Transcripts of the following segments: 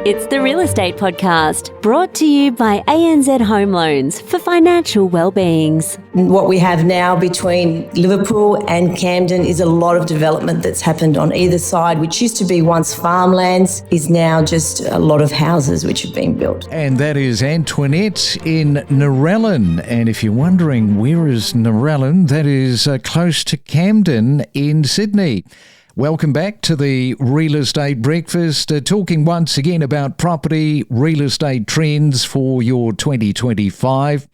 It's the Real Estate Podcast, brought to you by ANZ Home Loans for financial well-beings. What we have now between Liverpool and Camden is a lot of development that's happened on either side, which used to be once farmlands, is now just a lot of houses which have been built. And that is Antoinette in Narellan. And if you're wondering where is Narellan, that is close to Camden in Sydney. Welcome back to the Real Estate Breakfast, talking once again about property, real estate trends for your 2025.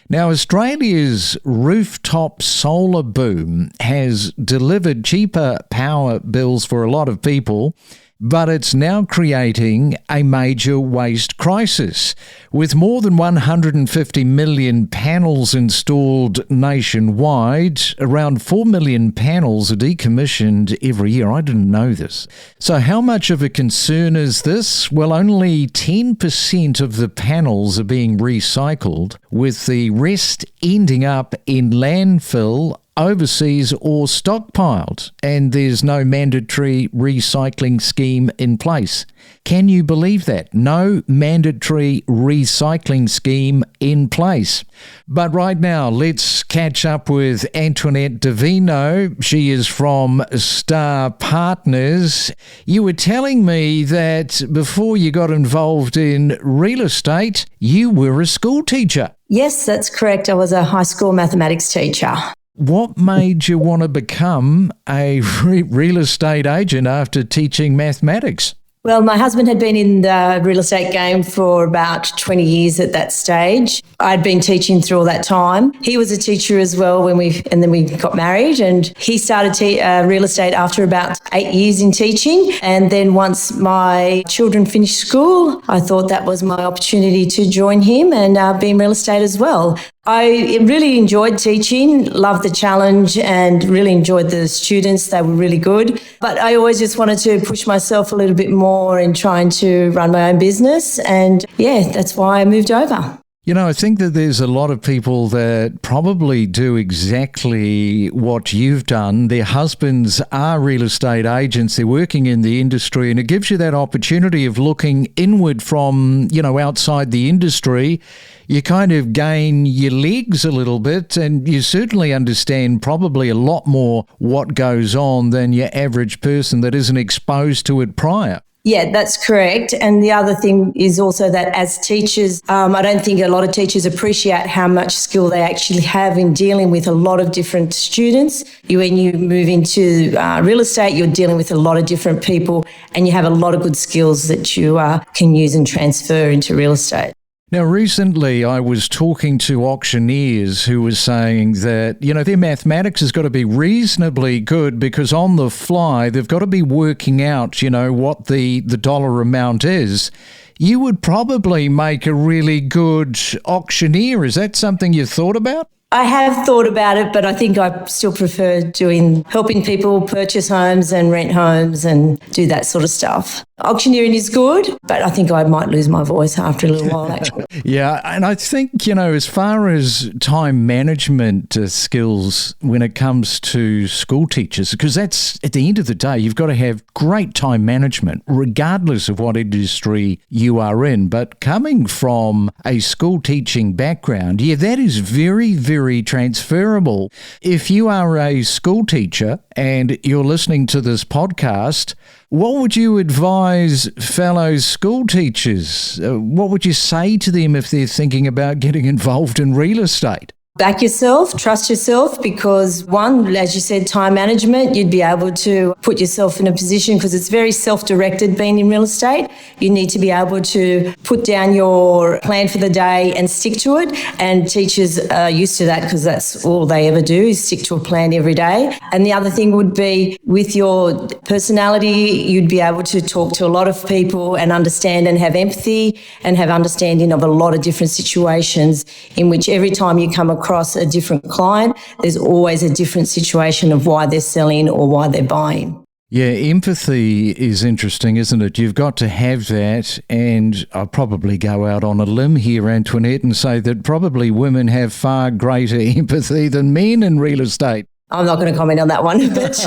Now, Australia's rooftop solar boom has delivered cheaper power bills for a lot of people, but it's now creating a major waste crisis. With more than 150 million panels installed nationwide, around 4 million panels are decommissioned every year. I didn't know this. So how much of a concern is this? Well, only 10% of the panels are being recycled, with the rest ending up in landfill overseas or stockpiled, and there's no mandatory recycling scheme in place. Can you believe that? No mandatory recycling scheme in place. But right now, let's catch up with Antoinette Davino. She is from Star Partners. You were telling me that before you got involved in real estate, you were a school teacher. Yes, that's correct. I was a high school mathematics teacher. What made you want to become a real estate agent after teaching mathematics? Well, my husband had been in the real estate game for about 20 years at that stage. I'd been teaching through all that time. He was a teacher as well and then we got married, and he started real estate after about 8 years in teaching. And then once my children finished school, I thought that was my opportunity to join him and be in real estate as well. I really enjoyed teaching, loved the challenge, and really enjoyed the students. They were really good. But I always just wanted to push myself a little bit more in trying to run my own business. And yeah, that's why I moved over. You know, I think that there's a lot of people that probably do exactly what you've done. Their husbands are real estate agents. They're working in the industry, and it gives you that opportunity of looking inward from, outside the industry. You kind of gain your legs a little bit, and you certainly understand probably a lot more what goes on than your average person that isn't exposed to it prior. Yeah, that's correct. And the other thing is also that as teachers, I don't think a lot of teachers appreciate how much skill they actually have in dealing with a lot of different students. When you move into real estate, you're dealing with a lot of different people, and you have a lot of good skills that you can use and transfer into real estate. Now, recently I was talking to auctioneers who were saying that, their mathematics has got to be reasonably good, because on the fly they've got to be working out, what the dollar amount is. You would probably make a really good auctioneer. Is that something you've thought about? I have thought about it, but I think I still prefer helping people purchase homes and rent homes and do that sort of stuff. Auctioneering is good, but I think I might lose my voice after a little while, actually. Yeah, and I think, as far as time management skills when it comes to school teachers, because that's, at the end of the day, you've got to have great time management, regardless of what industry you are in. But coming from a school teaching background, that is very, very transferable. If you are a school teacher and you're listening to this podcast, what would you advise fellow school teachers? What would you say to them if they're thinking about getting involved in real estate? Back yourself, trust yourself, because one, as you said, time management, you'd be able to put yourself in a position, because it's very self-directed being in real estate. You need to be able to put down your plan for the day and stick to it. And teachers are used to that, because that's all they ever do is stick to a plan every day. And the other thing would be, with your personality, you'd be able to talk to a lot of people and understand and have empathy and have understanding of a lot of different situations, in which every time you come across a different client, there's always a different situation of why they're selling or why they're buying. Yeah, empathy is interesting, isn't it? You've got to have that, and I'll probably go out on a limb here, Antoinette, and say that probably women have far greater empathy than men in real estate. I'm not going to comment on that one, but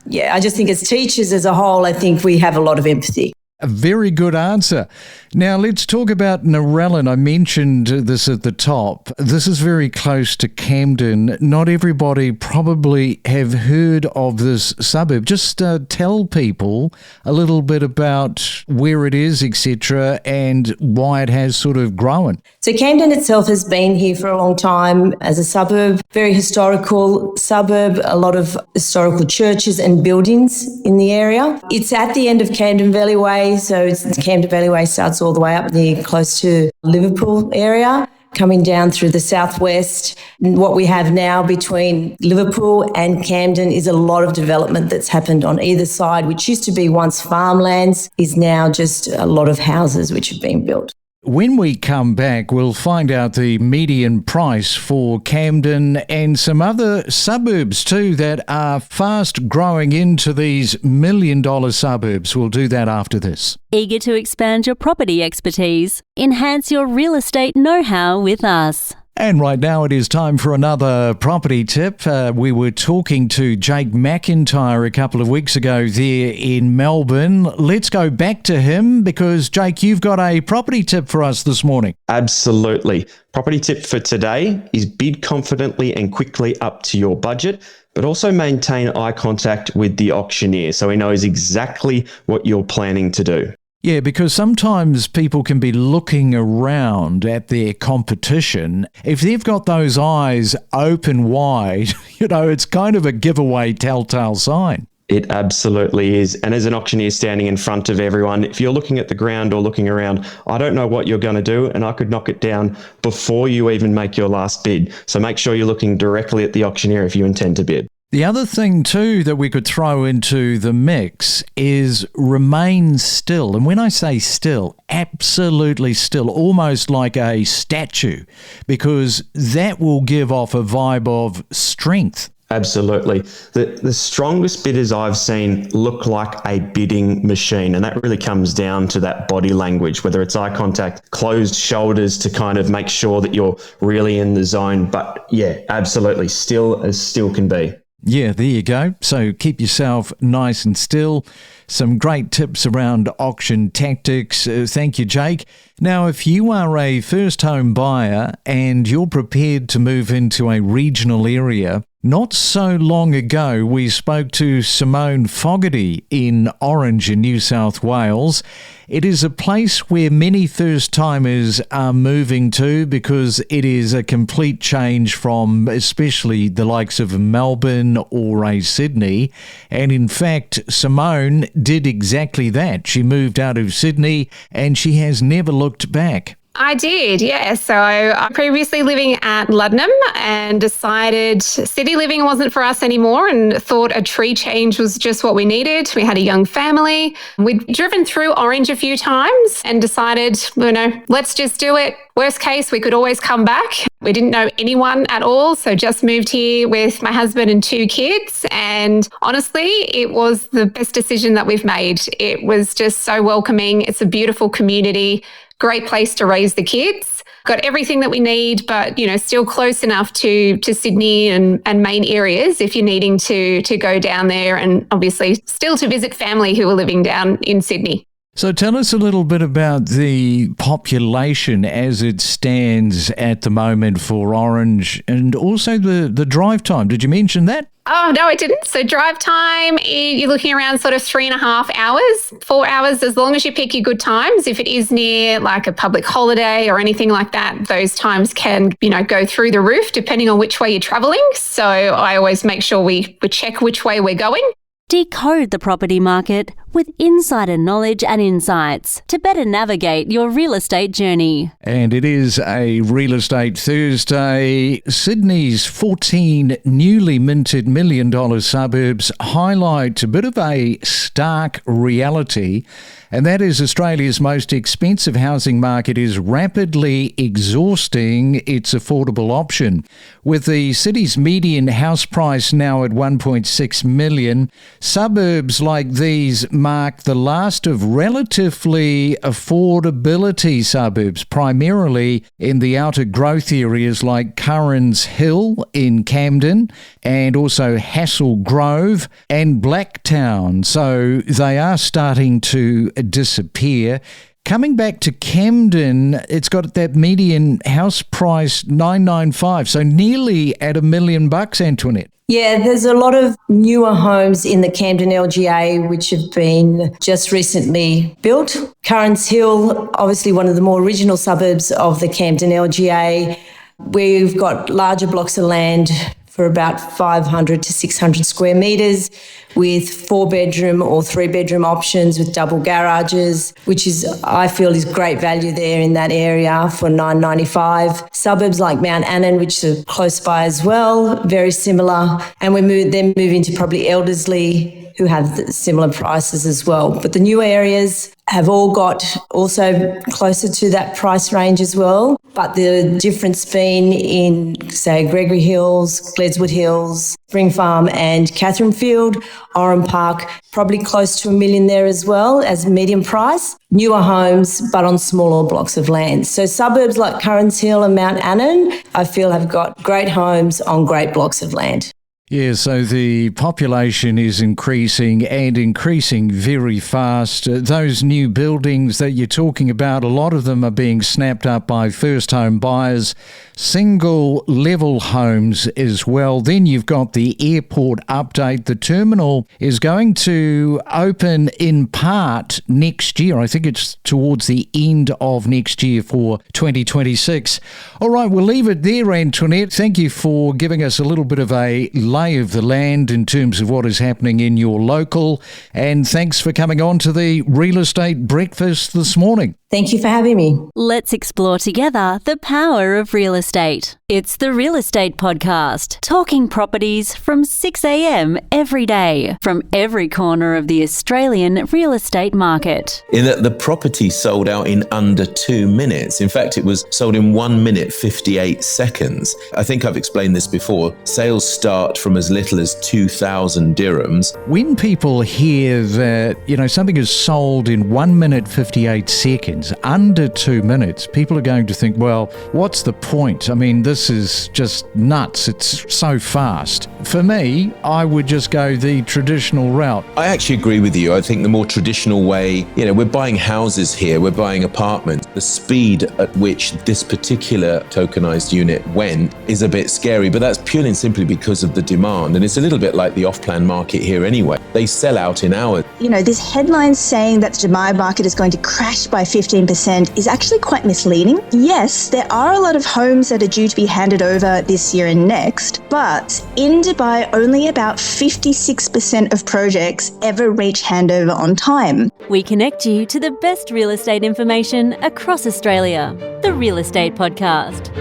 yeah, I just think as teachers as a whole, I think we have a lot of empathy. A very good answer. Now let's talk about Narellan. I mentioned this at the top. This is very close to Camden. Not everybody probably have heard of this suburb. Just tell people a little bit about where it is, etc., and why it has sort of grown. So Camden itself has been here for a long time as a suburb, very historical suburb, a lot of historical churches and buildings in the area. It's at the end of Camden Valley Way. So Camden Valley Way starts all the way up near close to Liverpool area, coming down through the southwest. What we have now between Liverpool and Camden is a lot of development that's happened on either side, which used to be once farmlands, is now just a lot of houses which have been built. When we come back, we'll find out the median price for Camden and some other suburbs too that are fast growing into these $1 million suburbs. We'll do that after this. Eager to expand your property expertise? Enhance your real estate know-how with us. And right now it is time for another property tip. We were talking to Jake McIntyre a couple of weeks ago there in Melbourne. Let's go back to him because, Jake, you've got a property tip for us this morning. Absolutely. Property tip for today is bid confidently and quickly up to your budget, but also maintain eye contact with the auctioneer so he knows exactly what you're planning to do. Yeah, because sometimes people can be looking around at their competition. If they've got those eyes open wide, it's kind of a giveaway telltale sign. It absolutely is. And as an auctioneer standing in front of everyone, if you're looking at the ground or looking around, I don't know what you're going to do, and I could knock it down before you even make your last bid. So make sure you're looking directly at the auctioneer if you intend to bid. The other thing too that we could throw into the mix is remain still. And when I say still, absolutely still, almost like a statue, because that will give off a vibe of strength. Absolutely. The strongest bidders I've seen look like a bidding machine, and that really comes down to that body language, whether it's eye contact, closed shoulders to kind of make sure that you're really in the zone. But yeah, absolutely, still as still can be. Yeah, there you go. So keep yourself nice and still. Some great tips around auction tactics. Thank you, Jake. Now, if you are a first home buyer and you're prepared to move into a regional area, not so long ago, we spoke to Simone Fogarty in Orange in New South Wales. It is a place where many first-timers are moving to because it is a complete change from especially the likes of Melbourne or a Sydney. And in fact, Simone did exactly that. She moved out of Sydney and she has never looked back. I did, yeah. So I'm previously living at Luddenham and decided city living wasn't for us anymore and thought a tree change was just what we needed. We had a young family. We'd driven through Orange a few times and decided, let's just do it. Worst case, we could always come back. We didn't know anyone at all, so just moved here with my husband and 2 kids. And honestly, it was the best decision that we've made. It was just so welcoming. It's a beautiful community. Great place to raise the kids. Got everything that we need, but, still close enough to Sydney and main areas if you're needing to go down there, and obviously still to visit family who are living down in Sydney. So tell us a little bit about the population as it stands at the moment for Orange and also the drive time. Did you mention that? Oh, no, I didn't. So drive time, you're looking around sort of 3.5 hours, 4 hours, as long as you pick your good times. If it is near like a public holiday or anything like that, those times can, go through the roof depending on which way you're traveling. So I always make sure we check which way we're going. Decode the property market with insider knowledge and insights to better navigate your real estate journey. And it is a Real Estate Thursday. Sydney's 14 newly minted $1 million suburbs highlight a bit of a stark reality, and that is Australia's most expensive housing market is rapidly exhausting its affordable option. With the city's median house price now at $1.6 million, Suburbs like these mark the last of relatively affordability suburbs, primarily in the outer growth areas like Currans Hill in Camden and also Hassel Grove and Blacktown. So they are starting to disappear. Coming back to Camden, it's got that median house price $995, so nearly at $1 million, Antoinette. Yeah, there's a lot of newer homes in the Camden LGA which have been just recently built. Currans Hill, obviously one of the more original suburbs of the Camden LGA. We've got larger blocks of land for about 500 to 600 square metres with 4-bedroom or 3-bedroom options with double garages, which is, I feel, is great value there in that area for $995. Suburbs like Mount Annan, which are close by as well, very similar. And we then move into probably Eldersley, who have similar prices as well. But the new areas have all got also closer to that price range as well. But the difference being in, say, Gregory Hills, Gledswood Hills, Spring Farm and Catherinefield, Oran Park, probably close to $1 million there as well as medium price. Newer homes, but on smaller blocks of land. So suburbs like Currans Hill and Mount Annan, I feel, have got great homes on great blocks of land. Yeah, so the population is increasing and increasing very fast. Those new buildings that you're talking about, a lot of them are being snapped up by first home buyers, single level homes as well. Then you've got the airport update. The terminal is going to open in part next year. I think it's towards the end of next year for 2026. All right, we'll leave it there, Antoinette. Thank you for giving us a little bit of a lay of the land in terms of what is happening in your local. And thanks for coming on to the Real Estate Breakfast this morning. Thank you for having me. Let's explore together the power of real estate. It's the Real Estate Podcast, talking properties from 6 a.m. every day from every corner of the Australian real estate market. In that the property sold out in under 2 minutes. In fact, it was sold in 1 minute, 58 seconds. I think I've explained this before. Sales start from as little as 2,000 dirhams. When people hear that, something is sold in 1 minute, 58 seconds, under 2 minutes, people are going to think, well, what's the point? I mean, this is just nuts. It's so fast. For me, I would just go the traditional route. I actually agree with you. I think the more traditional way, we're buying houses here, we're buying apartments. The speed at which this particular tokenized unit went is a bit scary, but that's purely and simply because of the demand. And it's a little bit like the off-plan market here anyway. They sell out in hours. This headline saying that the Dubai market is going to crash by 15% is actually quite misleading. Yes, there are a lot of homes that are due to be handed over this year and next, but in Dubai, only about 56% of projects ever reach handover on time. We connect you to the best real estate information across Australia. The Real Estate Podcast.